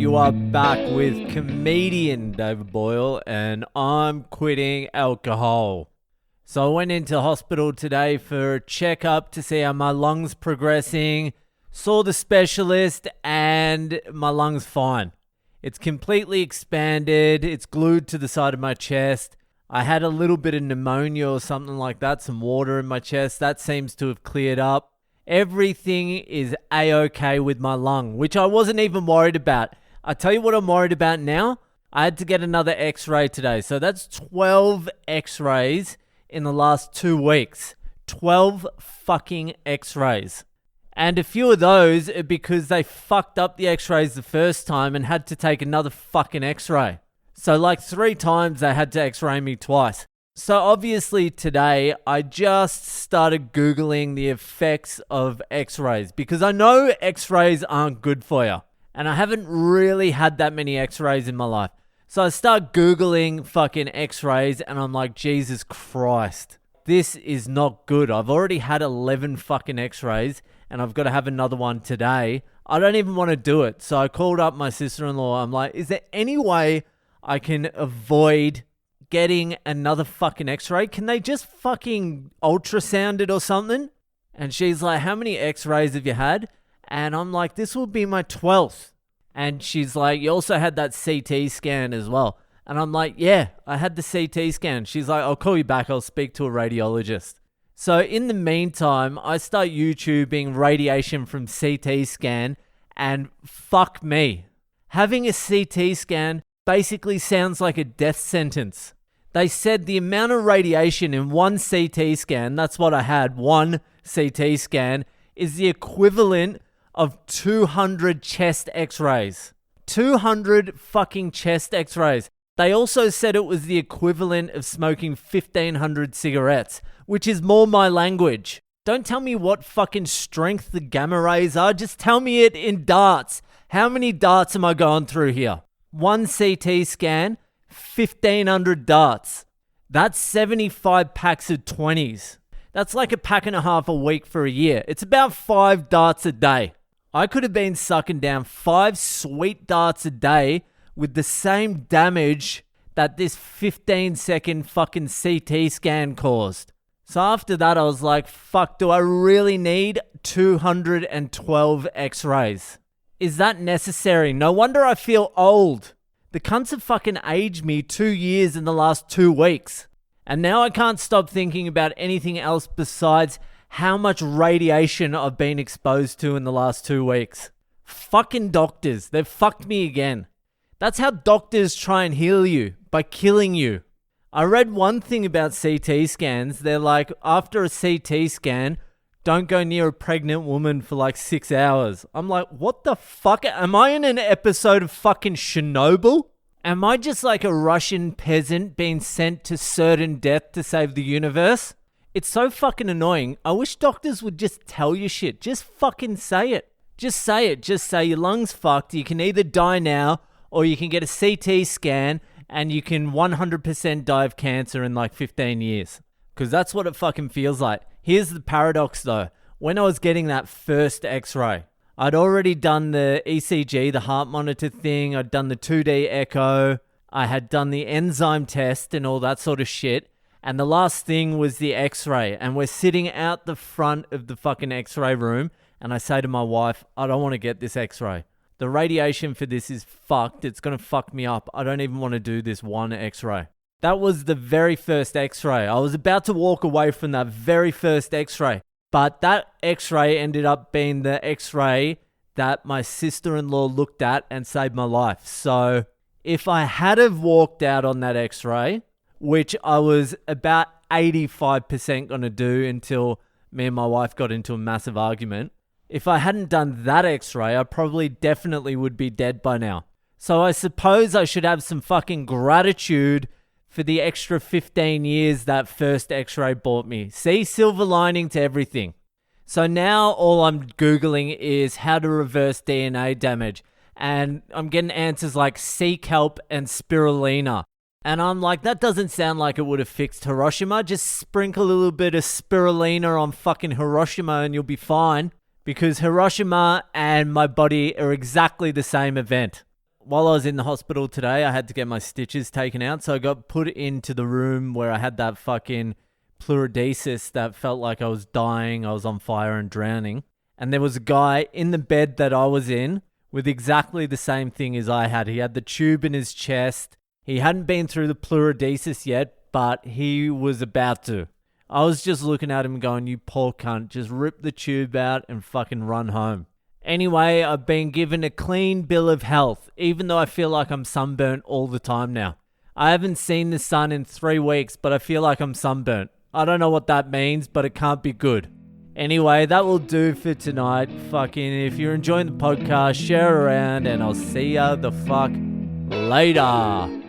you are back with comedian David Boyle, and I'm quitting alcohol. So I went into hospital today for a checkup to see how my lungs progressing, saw the specialist, and my lungs fine. It's completely expanded, it's glued to the side of my chest. I had a little bit of pneumonia or something like that, some water in my chest. That seems to have cleared up. Everything is A-okay with my lung, which I wasn't even worried about. I tell you what I'm worried about now. I had to get another x-ray today. So that's 12 x-rays in the last 2 weeks. 12 fucking x-rays. And a few of those are because they fucked up the x-rays the first time and had to take another fucking x-ray. So like 3 times they had to x-ray me twice. So obviously today I just started Googling the effects of x-rays because I know x-rays aren't good for you. And I haven't really had that many x-rays in my life. So I start Googling fucking x-rays and I'm like, Jesus Christ, this is not good. I've already had 11 fucking x-rays and I've got to have another one today. I don't even want to do it. So I called up my sister-in-law. I'm like, is there any way I can avoid getting another fucking x-ray? Can they just fucking ultrasound it or something? And she's like, how many x-rays have you had? And I'm like, this will be my 12th. And she's like, you also had that CT scan as well. And I'm like, yeah, I had the CT scan. She's like, I'll call you back. I'll speak to a radiologist. So in the meantime, I start YouTubing radiation from CT scan, and fuck me. Having a CT scan basically sounds like a death sentence. They said the amount of radiation in one CT scan, that's what I had, one CT scan, is the equivalent of 200 chest x-rays. 200 fucking chest x-rays. They also said it was the equivalent of smoking 1,500 cigarettes, which is more my language. Don't tell me what fucking strength the gamma rays are, just tell me it in darts. How many darts am I going through here? One CT scan, 1,500 darts. That's 75 packs of 20s. That's like a pack and a half a week for a year. It's about 5 darts a day. I could have been sucking down 5 sweet darts a day with the same damage that this 15-second fucking CT scan caused. So after that, I was like, fuck, do I really need 212 x-rays? Is that necessary? No wonder I feel old. The cunts have fucking aged me 2 years in the last 2 weeks. And now I can't stop thinking about anything else besides how much radiation I've been exposed to in the last 2 weeks. Fucking doctors. They've fucked me again. That's how doctors try and heal you, by killing you. I read one thing about CT scans. They're like, after a CT scan, don't go near a pregnant woman for like 6 hours. I'm like, what the fuck? Am I in an episode of fucking Chernobyl? Am I just like a Russian peasant being sent to certain death to save the universe? It's so fucking annoying. I wish doctors would just tell you shit. Just fucking say it. Just say it. Just say your lungs fucked. You can either die now or you can get a CT scan and you can 100% die of cancer in like 15 years. Because that's what it fucking feels like. Here's the paradox though. When I was getting that first x-ray, I'd already done the ECG, the heart monitor thing. I'd done the 2D echo. I had done the enzyme test and all that sort of shit. And the last thing was the x-ray. And we're sitting out the front of the fucking x-ray room. And I say to my wife, I don't want to get this x-ray. The radiation for this is fucked. It's going to fuck me up. I don't even want to do this one x-ray. That was the very first x-ray. I was about to walk away from that very first x-ray. But that x-ray ended up being the x-ray that my sister-in-law looked at and saved my life. So if I had have walked out on that x-ray, which I was about 85% going to do until me and my wife got into a massive argument, if I hadn't done that x-ray, I probably definitely would be dead by now. So I suppose I should have some fucking gratitude for the extra 15 years that first x-ray bought me. See, silver lining to everything. So now all I'm Googling is how to reverse DNA damage. And I'm getting answers like sea kelp and spirulina. And I'm like, that doesn't sound like it would have fixed Hiroshima. Just sprinkle a little bit of spirulina on fucking Hiroshima and you'll be fine. Because Hiroshima and my body are exactly the same event. while I was in the hospital today, I had to get my stitches taken out. So I got put into the room where I had that fucking pleurodesis that felt like I was dying, I was on fire and drowning. And there was a guy in the bed that I was in with exactly the same thing as I had. He had the tube in his chest. He hadn't been through the pleurodesis yet, but he was about to. I was just looking at him going, you poor cunt, just rip the tube out and fucking run home. Anyway, I've been given a clean bill of health, even though I feel like I'm sunburnt all the time now. I haven't seen the sun in 3 weeks, but I feel like I'm sunburnt. I don't know what that means, but it can't be good. Anyway, that will do for tonight. Fucking, if you're enjoying the podcast, share it around, and I'll see ya the fuck later.